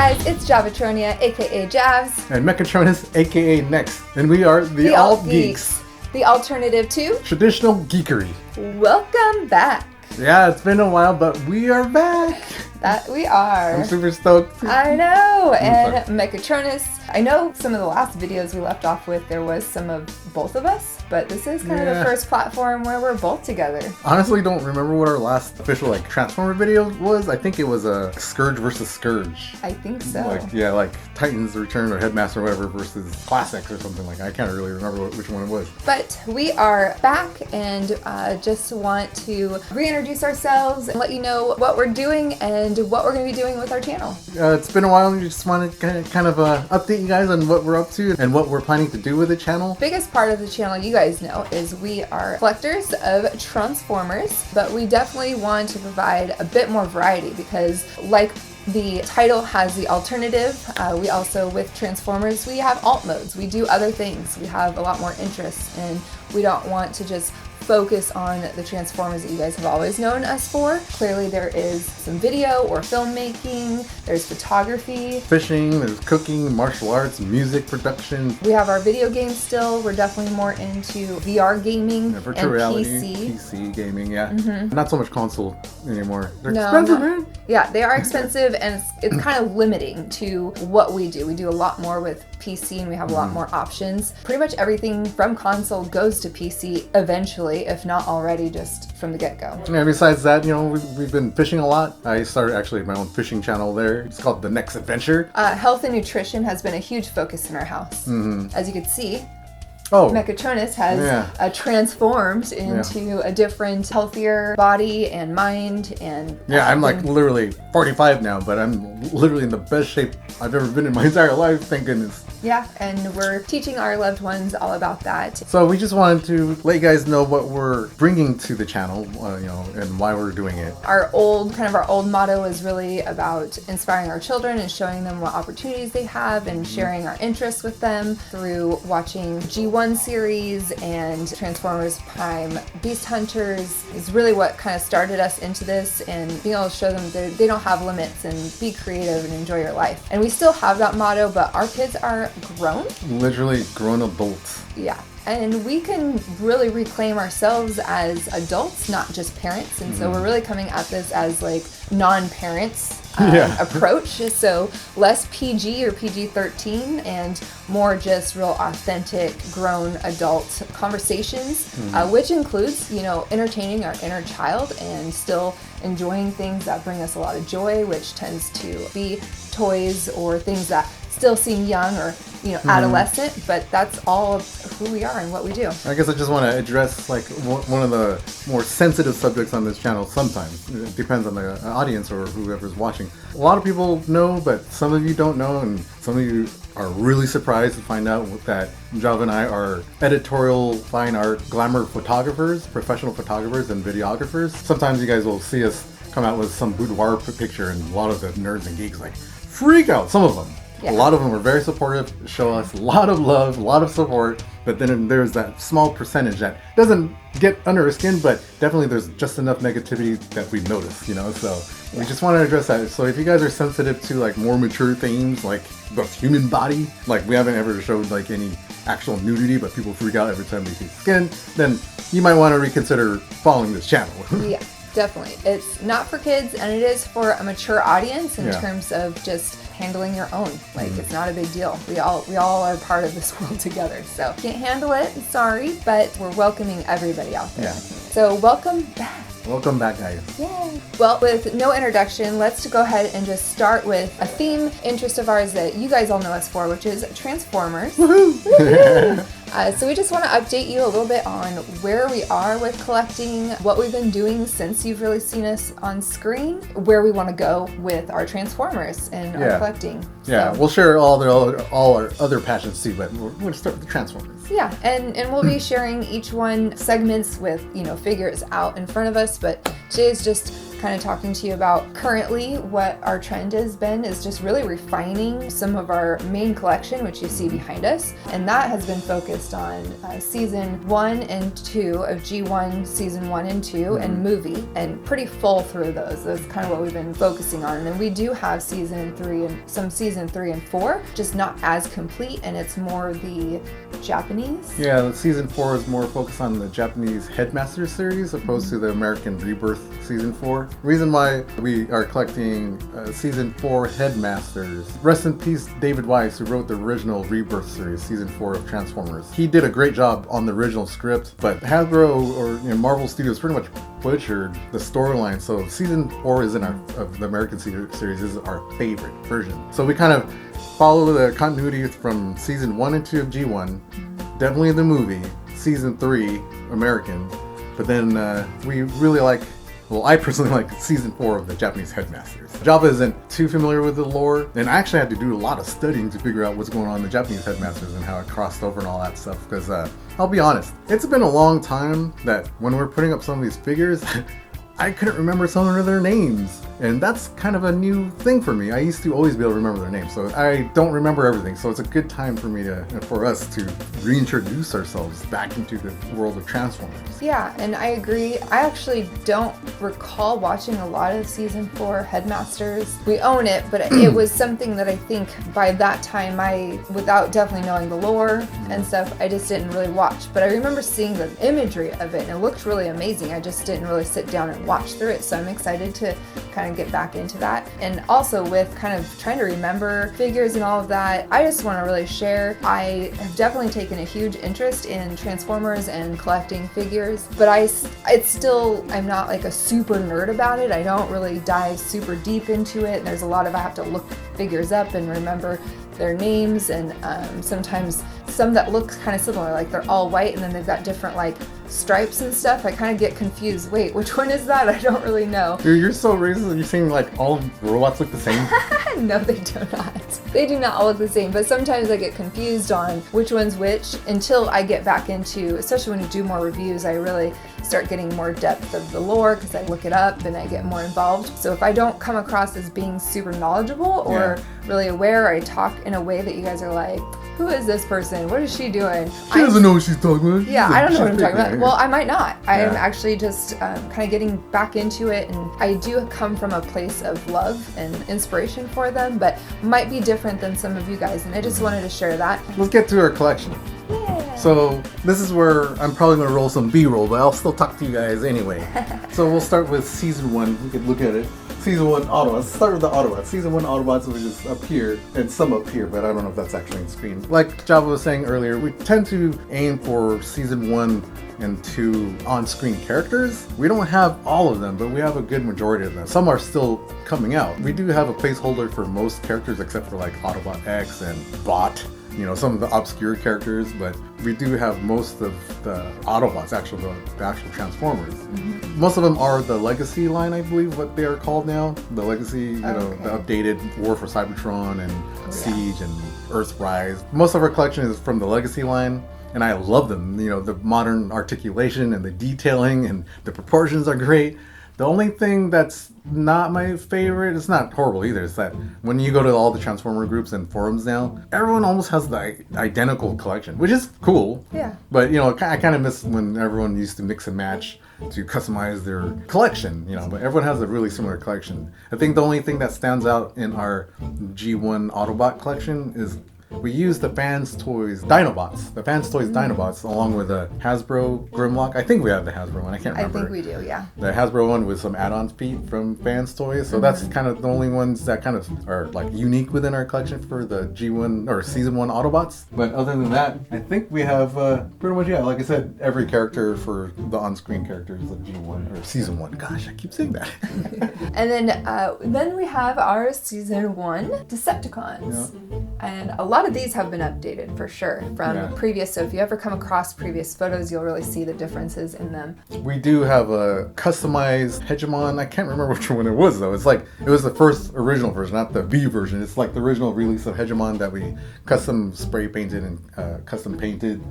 guys, it's Javatronia, aka Javs. And Mechatronus, aka Next. And we are the Alt.Geeks. The alternative to traditional geekery. Welcome back. Yeah, it's been a while, but we are back. That we are. I'm super stoked. I know. And Mechatronus, I know some of the last videos we left off with, there was some of both of us, but this is kind of the first platform where we're both together. Honestly, don't remember what our last official Transformer video was. I think it was a Scourge versus Scourge. I think so. Like Titans Return or Headmaster or whatever versus Classics or something like that. I can't really remember which one it was. But we are back and just want to reintroduce ourselves and let you know what we're doing and what we're going to be doing with our channel. It's been a while and we just want to kind of update you guys on what we're up to and what we're planning to do with the channel. Biggest part of the channel, you guys know, is we are collectors of Transformers, but we definitely want to provide a bit more variety because like the title has the alternative. We also, with Transformers, we have alt modes. We do other things. We have a lot more interests and we don't want to just focus on the Transformers that you guys have always known us for. Clearly there is some video or filmmaking, there's photography, fishing, there's cooking, martial arts, music production. We have our video games still. We're definitely more into VR gaming and virtual reality, PC gaming, Not so much console anymore. They're expensive, man. Yeah, they are expensive and it's kind of limiting to what we do. We do a lot more with PC and we have a lot more options. Pretty much everything from console goes to PC eventually, if not already, just from the get-go. Yeah, besides that, we've been fishing a lot. I started actually my own fishing channel there. It's called The Next Adventure. Health and nutrition has been a huge focus in our house. As you can see, Mechatronus has transformed into a different, healthier body and mind and... Yeah, I'm like literally 45 now, but I'm literally in the best shape I've ever been in my entire life, thank goodness. Yeah, and we're teaching our loved ones all about that. So we just wanted to let you guys know what we're bringing to the channel, and why we're doing it. Our old motto is really about inspiring our children and showing them what opportunities they have and sharing our interests with them through watching G1 series and Transformers Prime Beast Hunters is really what kind of started us into this, and being able to show them that they don't have limits and be creative and enjoy your life. And we still have that motto, but our kids are grown. Literally grown adults. Yeah. And we can really reclaim ourselves as adults, not just parents. And so we're really coming at this as like non-parents approach. So less PG or PG-13 and more just real authentic grown adult conversations, which includes, entertaining our inner child and still enjoying things that bring us a lot of joy, which tends to be toys or things that still seem young or adolescent, but that's all of who we are and what we do. I guess I just want to address one of the more sensitive subjects on this channel sometimes. It depends on the audience or whoever's watching. A lot of people know, but some of you don't know, and some of you are really surprised to find out that Java and I are editorial fine art glamour photographers, professional photographers and videographers. Sometimes you guys will see us come out with some boudoir picture and a lot of the nerds and geeks freak out, some of them. Yeah. A lot of them are very supportive, show us a lot of love, a lot of support, but then there's that small percentage that doesn't get under our skin, but definitely there's just enough negativity that we notice, so we just want to address that. So if you guys are sensitive to more mature themes like the human body, we haven't ever showed any actual nudity, but people freak out every time they see skin, then you might want to reconsider following this channel. Yeah. Definitely. It's not for kids and it is for a mature audience in terms of just handling your own. It's not a big deal. We all are part of this world together. So can't handle it, sorry, but we're welcoming everybody out there. Yeah. So welcome back. Welcome back, guys. Yay. Well, with no introduction, let's go ahead and just start with a theme interest of ours that you guys all know us for, which is Transformers. Woohoo! Woohoo! So we just want to update you a little bit on where we are with collecting, what we've been doing since you've really seen us on screen, where we want to go with our Transformers and our collecting. Yeah, we'll share all our other passions too, but we're going to start with the Transformers. Yeah, and we'll be sharing each one segments with, figures out in front of us, but Today's just kind of talking to you about currently what our trend has been is just really refining some of our main collection, which you see behind us. And that has been focused on season 1 and 2 of G1 season 1 and 2 and movie, and pretty full through those. That's kind of what we've been focusing on. And we do have season 3 and some season 3 and 4, just not as complete, and it's more the Japanese. Yeah, season 4 is more focused on the Japanese Headmaster series opposed to the American Rebirth season 4. Reason why we are collecting season 4 Headmasters. Rest in peace, David Weiss, who wrote the original Rebirth series, season 4 of Transformers. He did a great job on the original script, but Hasbro or Marvel Studios pretty much butchered the storyline. So season 4 is of the American series is our favorite version. So we kind of follow the continuity from season 1 and 2 of G1, definitely the movie, season 3 American, but then we really like. Well, I personally like season 4 of the Japanese Headmasters. Java isn't too familiar with the lore, and I actually had to do a lot of studying to figure out what's going on in the Japanese Headmasters and how it crossed over and all that stuff, because I'll be honest, it's been a long time that when we're putting up some of these figures, I couldn't remember some of their names. And that's kind of a new thing for me. I used to always be able to remember their names, so I don't remember everything. So it's a good time for us to reintroduce ourselves back into the world of Transformers. Yeah, and I agree. I actually don't recall watching a lot of season 4 Headmasters. We own it, but it was something that I think by that time without definitely knowing the lore and stuff, I just didn't really watch. But I remember seeing the imagery of it, and it looked really amazing. I just didn't really sit down and watch through it, so I'm excited to kind of get back into that. And also with kind of trying to remember figures and all of that, I just want to really share. I have definitely taken a huge interest in Transformers and collecting figures, but I'm not like a super nerd about it. I don't really dive super deep into it. There's a lot of I have to look figures up and remember their names, and sometimes some that look kind of similar, like they're all white and then they've got different like stripes and stuff. I kind of get confused. Wait, which one is that? I don't really know. Dude, you're so racist. You're saying like all robots look the same? No, they do not. They do not all look the same, but sometimes I get confused on which one's which until I get back into, especially when you do more reviews, I really start getting more depth of the lore because I look it up and I get more involved. So if I don't come across as being super knowledgeable or really aware, or I talk in a way that you guys are like, who is this person? What is she doing? She doesn't know what she's talking about. Yeah, I don't know what I'm talking about. Well, I might not. I am actually just kind of getting back into it, and I do come from a place of love and inspiration for them, but might be different than some of you guys, and I just wanted to share that. Let's get to our collection. Yeah. So this is where I'm probably going to roll some B-roll, but I'll still talk to you guys anyway. So we'll start with season 1. We could look at it. Season 1 Autobots. Let's start with the Autobots. Season 1 Autobots, which is up here, and some up here, but I don't know if that's actually on screen. Like Java was saying earlier, we tend to aim for season 1 and 2 on-screen characters. We don't have all of them, but we have a good majority of them. Some are still coming out. We do have a placeholder for most characters except for like Autobot X and Bot. Some of the obscure characters, but we do have most of the Autobots, the actual Transformers. Mm-hmm. Most of them are the Legacy line, I believe, what they are called now. The Legacy, the updated War for Cybertron and Siege and Earthrise. Most of our collection is from the Legacy line, and I love them. The modern articulation and the detailing and the proportions are great. The only thing that's not my favorite, it's not horrible either, is that when you go to all the Transformer groups and forums now, everyone almost has the identical collection, which is cool. Yeah. But, I kind of miss when everyone used to mix and match to customize their collection, but everyone has a really similar collection. I think the only thing that stands out in our G1 Autobot collection is we use the Fans Toys Dinobots. The Fans Toys Dinobots along with the Hasbro Grimlock. I think we have the Hasbro one. I can't remember. I think we do, yeah. The Hasbro one with some add-on feet from Fans Toys. So that's kind of the only ones that kind of are like unique within our collection for the G1 or Season 1 Autobots. But other than that, I think we have pretty much, like I said, every character for the on-screen characters of G1 or Season 1. Gosh, I keep saying that. And then we have our Season 1 Decepticons. And a lot of these have been updated for sure from previous. So if you ever come across previous photos, you'll really see the differences in them. We do have a customized Hegemon. I can't remember which one it was though. It's like, it was the first original version, not the V version. It's like the original release of Hegemon that we custom spray painted and custom painted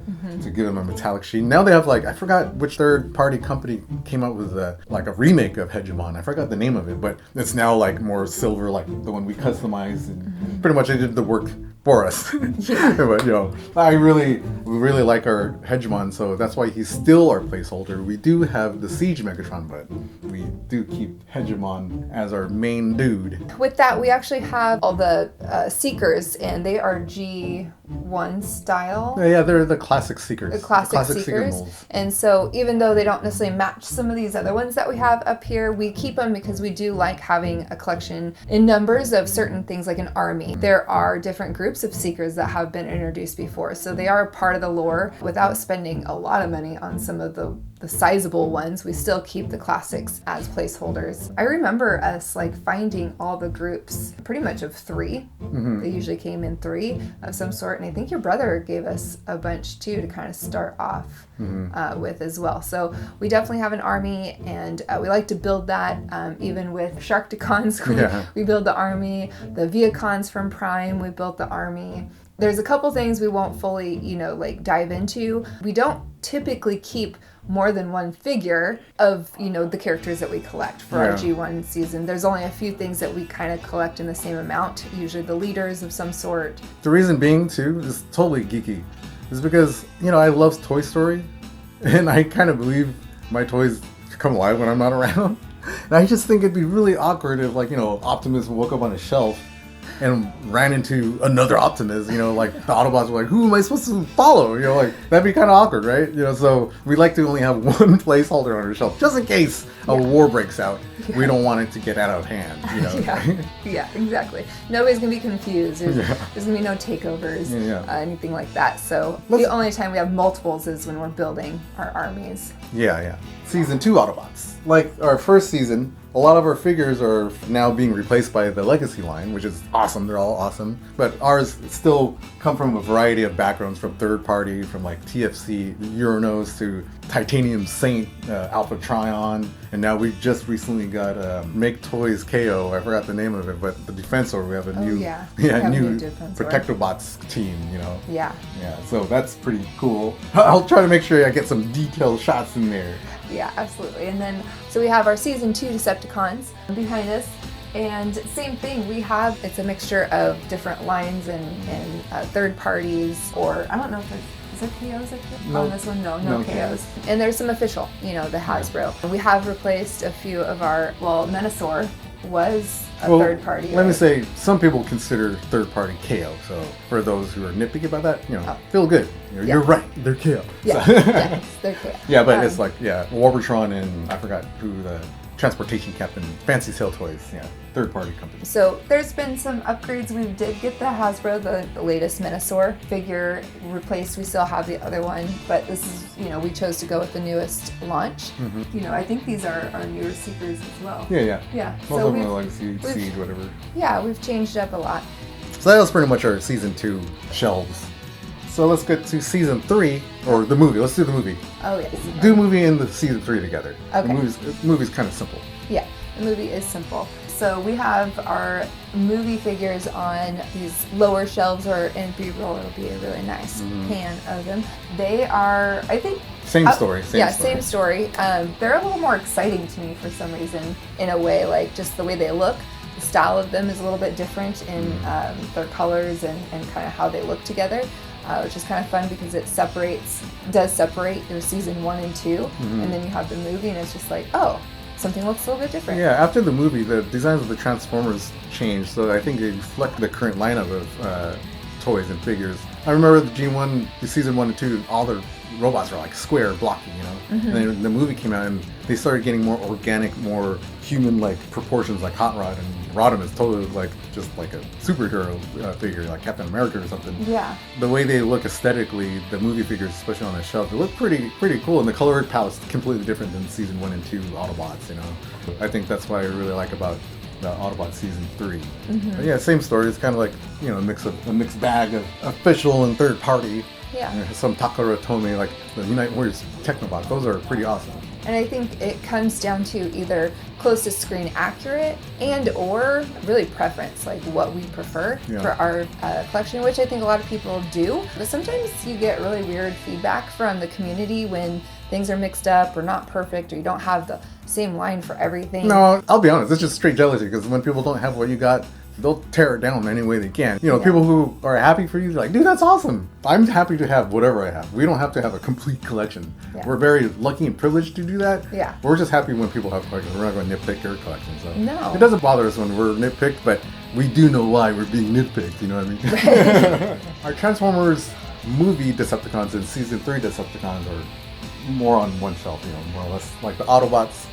to give them a metallic sheen. Now they have like, I forgot which third party company came up with like a remake of Hegemon. I forgot the name of it, but it's now like more silver, like the one we customized, and pretty much they did the work for us. But you know, we really like our Hegemon, so that's why he's still our placeholder. We do have the Siege Megatron, but we do keep Hegemon as our main dude. With that, we actually have all the Seekers, and they are G1 style. Yeah, they're the classic Seekers. The classic Seeker Seekers. molds. And so even though they don't necessarily match some of these other ones that we have up here, we keep them because we do like having a collection in numbers of certain things like an army. There are different groups of Seekers that have been introduced before, so they are part of the lore. Without spending a lot of money on some of the sizable ones, we still keep the classics as placeholders. I remember us like finding all the groups pretty much of 3. They usually came in 3 of some sort, and I think your brother gave us a bunch too to kind of start off with as well. So we definitely have an army, and we like to build that even with Sharkticons. We build the army. The Viacons from Prime, we built the army. There's a couple things we won't fully, like dive into. We don't typically keep more than one figure of, the characters that we collect for our G1 season. There's only a few things that we kind of collect in the same amount, usually the leaders of some sort. The reason being, too, is totally geeky. Is because, I love Toy Story, and I kind of believe my toys come alive when I'm not around. And I just think it'd be really awkward if, Optimus woke up on a shelf and ran into another Optimus, like the Autobots were like, who am I supposed to follow? That'd be kind of awkward, right? So we like to only have one placeholder on our shelf, just in case a war breaks out. We don't want it to get out of hand, Yeah, exactly. Nobody's gonna be confused. There's gonna be no takeovers, anything like that. So the only time we have multiples is when we're building our armies. Yeah. Season 2 Autobots. Like our first season, a lot of our figures are now being replaced by the Legacy line, which is awesome. They're all awesome. But ours still come from a variety of backgrounds, from third party, from like TFC, Uranos, to Titanium Saint, Alpha Trion, and now we just recently got Make Toys KO. I forgot the name of it, but the Defensor. We have a new, new Protectobots team. Yeah. So that's pretty cool. I'll try to make sure I get some detailed shots in there. Yeah, absolutely. And then, so we have our Season 2 Decepticons behind us. And same thing, it's a mixture of different lines and third parties, or I don't know if is there KOs up here? On this one? No KOs. And there's some official, the Hasbro. We have replaced a few of our, Menasor was a third party. Let me say, some people consider third party KO. So for those who are nitpicky about that, feel good. You're right. They're KO. Yeah, they're KO. Yeah, but it's like, Warbertron and I forgot who the transportation captain, Fancy Sail Toys, third party company. So there's been some upgrades. We did get the Hasbro, the latest Menasor figure replaced. We still have the other one, but this is, we chose to go with the newest launch. I think these are our newer Seekers as well. Yeah. Most So of them are like Siege, whatever. Yeah, we've changed up a lot. So that was pretty much our season 2 shelves. So let's get to season 3, or the movie. Let's do the movie. Oh, yes. Do movie and the season 3 together. Okay. The movie's kind of simple. Yeah, the movie is simple. So we have our movie figures on these lower shelves, or in B-roll, it'll be a really nice pan of them. They are, I think... Same story. Same story. They're a little more exciting to me for some reason, in a way, like just the way they look. The style of them is a little bit different in their colors and kind of how they look together. Which is kind of fun because it does separate your season 1 and 2, and then you have the movie, and it's just like, something looks a little bit different. Yeah, after the movie, the designs of the Transformers changed, so I think they reflect the current lineup of toys and figures. I remember the G1, the season 1 and 2, all the robots were like square, blocky, And then the movie came out, and they started getting more organic, more human-like proportions, like Hot Rod, and Rodimus totally like just like a superhero figure, like Captain America or something. Yeah. The way they look aesthetically, the movie figures, especially on the shelf, they look pretty cool, and the color palette's completely different than season 1 and 2 Autobots. I think that's what I really like about the Autobot Season 3. But yeah, same story. It's kind of like, you know, a mixed bag of official and third party. Yeah. You know, some Takara Tome, like the Unite Warriors Technobot. Those are pretty awesome. And I think it comes down to either close to screen accurate and or really preference, like what we prefer for our collection, which I think a lot of people do. But sometimes you get really weird feedback from the community when things are mixed up or not perfect, or you don't have the same line for everything. No, I'll be honest, it's just straight jealousy, because when people don't have what you got, they'll tear it down any way they can. You know, people who are happy for you, they're like, dude, that's awesome. I'm happy to have whatever I have. We don't have to have a complete collection. We're very lucky and privileged to do that. We're just happy when people have collections. We're not going to nitpick your collection. So no. It doesn't bother us when we're nitpicked, but we do know why we're being nitpicked, you know what I mean? Our Transformers movie Decepticons and Season 3 Decepticons are more on one shelf, you know, more or less. Like the Autobots,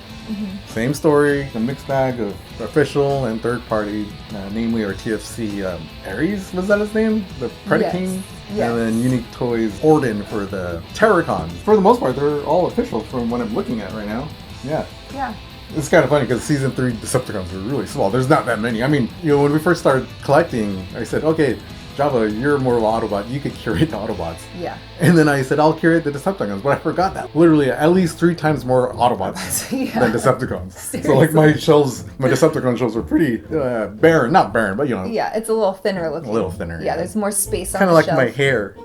same story, a mixed bag of official and third party, namely our TFC Ares, was that his name? The Predaking? Yes. And then Unique Toys Orden for the Terracons. For the most part, they're all official from what I'm looking at right now. Yeah. It's kind of funny because Season 3 Decepticons are really small. There's not that many. I mean, you know, when we first started collecting, I said, okay, Java, you're more of an Autobot. You could curate the Autobots. And then I said, I'll curate the Decepticons. But I forgot that. Literally, at least 3 times more Autobots than Decepticons. Seriously. So, like, my Decepticon shelves are pretty barren. Not barren, but, you know. Yeah, it's a little thinner looking. A little thinner. Yeah, there's more space on the shelf. Kind of like my hair.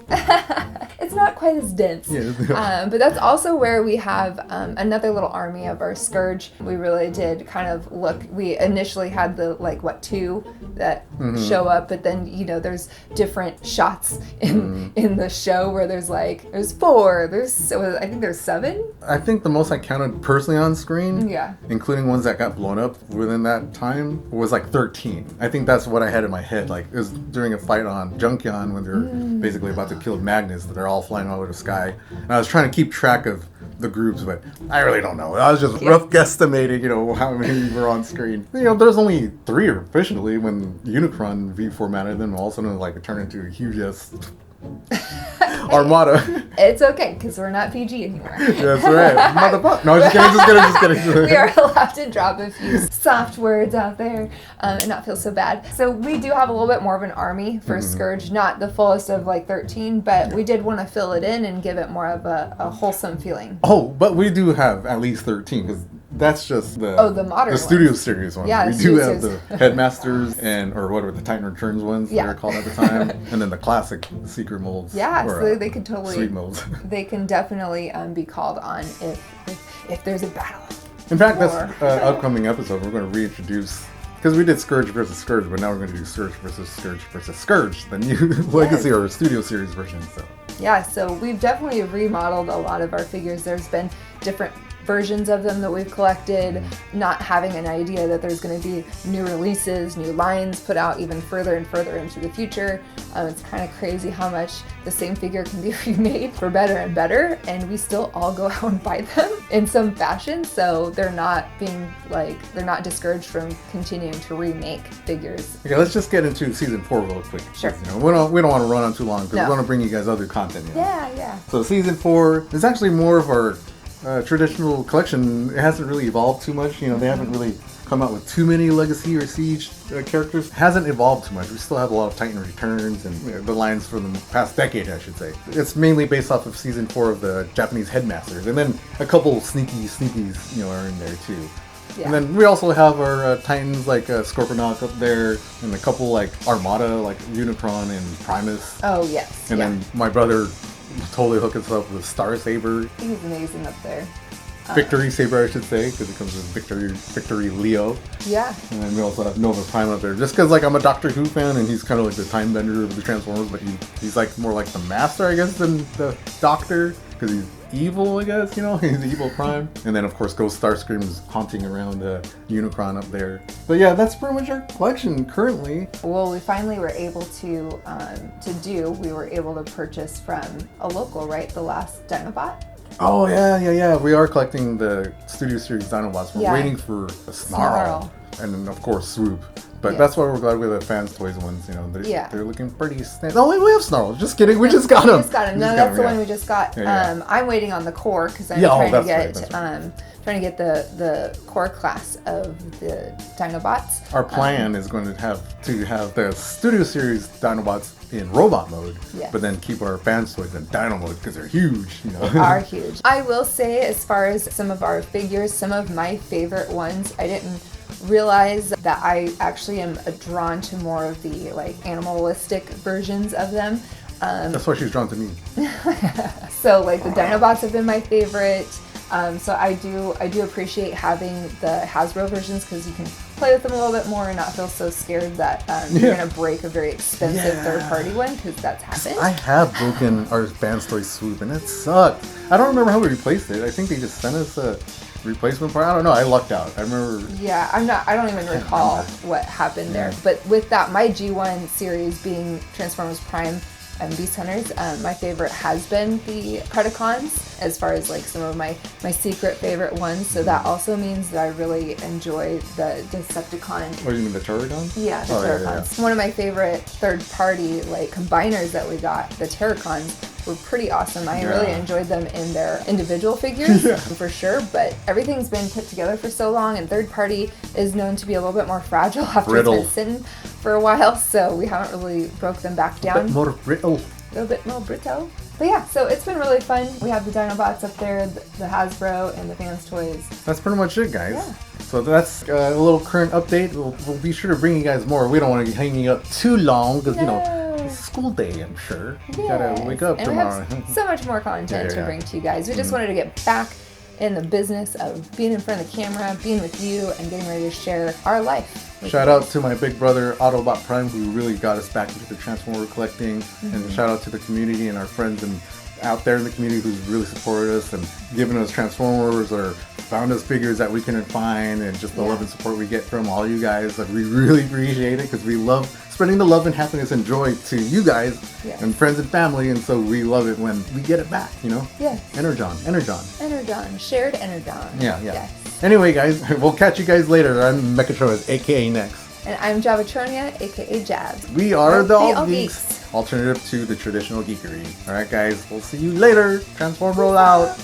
It's not quite as dense. But that's also where we have another little army of our Scourge. We really did kind of look. We initially had the, 2 that show up, but then, you know, there's different shots in the show where there's 4, I think there's 7. I think the most I counted personally on screen, including ones that got blown up within that time, was 13. I think that's what I had in my head. Like, it was during a fight on Junkion when they're basically about to kill Magnus, that they're all flying all over the sky. And I was trying to keep track of the groups, but I really don't know. I was just rough guesstimating, you know, how many were on screen. You know, there's only 3 officially. When Unicron V-formatted them, all of a sudden, it turned into a huge armada. It's okay, because we're not PG anymore. That's right. Motherfucker. No, just kidding. We are allowed to drop a few soft words out there and not feel so bad. So we do have a little bit more of an army for Scourge, not the fullest of 13, but we did want to fill it in and give it more of a wholesome feeling. Oh, but we do have at least 13, because that's just the modern Studio Series ones. Yeah, we do have the Headmasters or what were the Titan Returns ones they were called at the time, and then the classic Secret molds. Yeah, so they could totally Sweet molds. They can definitely be called on if there's a battle. In fact, this upcoming episode we're going to reintroduce, because we did Scourge versus Scourge, but now we're going to do Scourge versus Scourge, the new Legacy or Studio Series version. So yeah, so we've definitely remodeled a lot of our figures. There's been different versions of them that we've collected, not having an idea that there's going to be new releases, new lines put out even further and further into the future. It's kind of crazy how much the same figure can be remade for better and better, and we still all go out and buy them in some fashion, so they're not being they're not discouraged from continuing to remake figures. Okay, let's just get into Season 4 real quick. Sure. You know, we don't want to run on too long, because we want to bring you guys other content. You know? Yeah. So Season 4 is actually more of our traditional collection. It hasn't really evolved too much. You know, they haven't really come out with too many Legacy or Siege characters. It hasn't evolved too much. We still have a lot of Titan Returns and the lines from the past decade, I should say. It's mainly based off of Season 4 of the Japanese Headmasters, and then a couple sneakies, you know, are in there too. Yeah. And then we also have our Titans like Scorponok up there, and a couple Armada like Unicron and Primus. Oh yes. And then my brother totally hook us up with Star Saber. He's amazing up there. Victory Saber, I should say, because it comes with Victory Leo. Yeah. And then we also have Nova Prime up there. Just because I'm a Doctor Who fan, and he's kind of like the time bender of the Transformers, but he's more like the Master, I guess, than the Doctor, because he's evil, I guess, you know, he's evil Prime. And then of course Ghost Starscream is haunting around Unicron up there. But yeah, that's pretty much our collection currently. Well, we finally were able to we were able to purchase from a local, right? The last Dinobot. Oh yeah. We are collecting the Studio Series Dinobots. We're waiting for a Snarl. And then of course Swoop. But Yeah. that's why we're glad with the Fans Toys ones. You know, Yeah. they're looking pretty. No, we have Snarls. Just kidding. We just got them. We just got him. No, that's the one we just got. Yeah. I'm waiting on the core because I'm Yeah, oh, trying to that's get right. trying to get the core class of the Dinobots. Our plan is going to have the Studio Series Dinobots in robot mode, Yes. but then keep our Fans Toys in Dino mode because they're huge. You know, Are huge. I will say, as far as some of our figures, some of my favorite ones, I didn't realize that I actually am drawn to more of the like animalistic versions of them. That's why she's drawn to me. So like the Dinobots have been my favorite. So I do appreciate having the Hasbro versions because you can play with them a little bit more and not feel so scared that you're gonna break a very expensive third-party one, because that's happened. I have broken our Fans Toy Swoop and it sucked. I don't remember how we replaced it. I think they just sent us a replacement part. I don't know. I lucked out. I remember. Yeah, I don't even recall what happened there. But with that, my G1 series being Transformers Prime and Beast Hunters, my favorite has been the Predacons, as far as like some of my secret favorite ones. So that also means that I really enjoy the Decepticon. What do you mean, the Terrorgons? Yeah, the Oh, Terracons. yeah. One of my favorite third-party like combiners that we got, the Terracons, were pretty awesome. I really enjoyed them in their individual figures for sure, but everything's been put together for so long, and third-party is known to be a little bit more fragile after Brittle. it's been sitting for a while, so we haven't really broke them back down. But more brittle. A little bit more brittle. But yeah, so it's been really fun. We have the Dinobots up there, the Hasbro, and the Fans Toys. That's pretty much it, guys. Yeah. So that's a little current update. We'll be sure to bring you guys more. We don't want to be hanging up too long because, you know, it's school day, I'm sure. You gotta wake up And tomorrow. we have so much more content to Yeah. bring to you guys. We just wanted to get back in the business of being in front of the camera, being with you, and getting ready to share our life. Shout out to my big brother Autobot Prime, who really got us back into the Transformer collecting, and shout out to the community and our friends and out there in the community who's really supported us and given us Transformers or found us figures that we couldn't find, and just the love and support we get from all you guys. Like, we really appreciate it because we love spreading the love and happiness and joy to you guys and friends and family, and so we love it when we get it back, you know? Yes. Energon. Energon. Shared Energon. Yeah. Yes. Anyway, guys, we'll catch you guys later. I'm Mechatronus, aka Next. And I'm Javatronia, aka Jabs. We are the Alt.Geeks. Alt-Geeks, alternative to the traditional geekery. Alright, guys, we'll see you later. Transform roll out.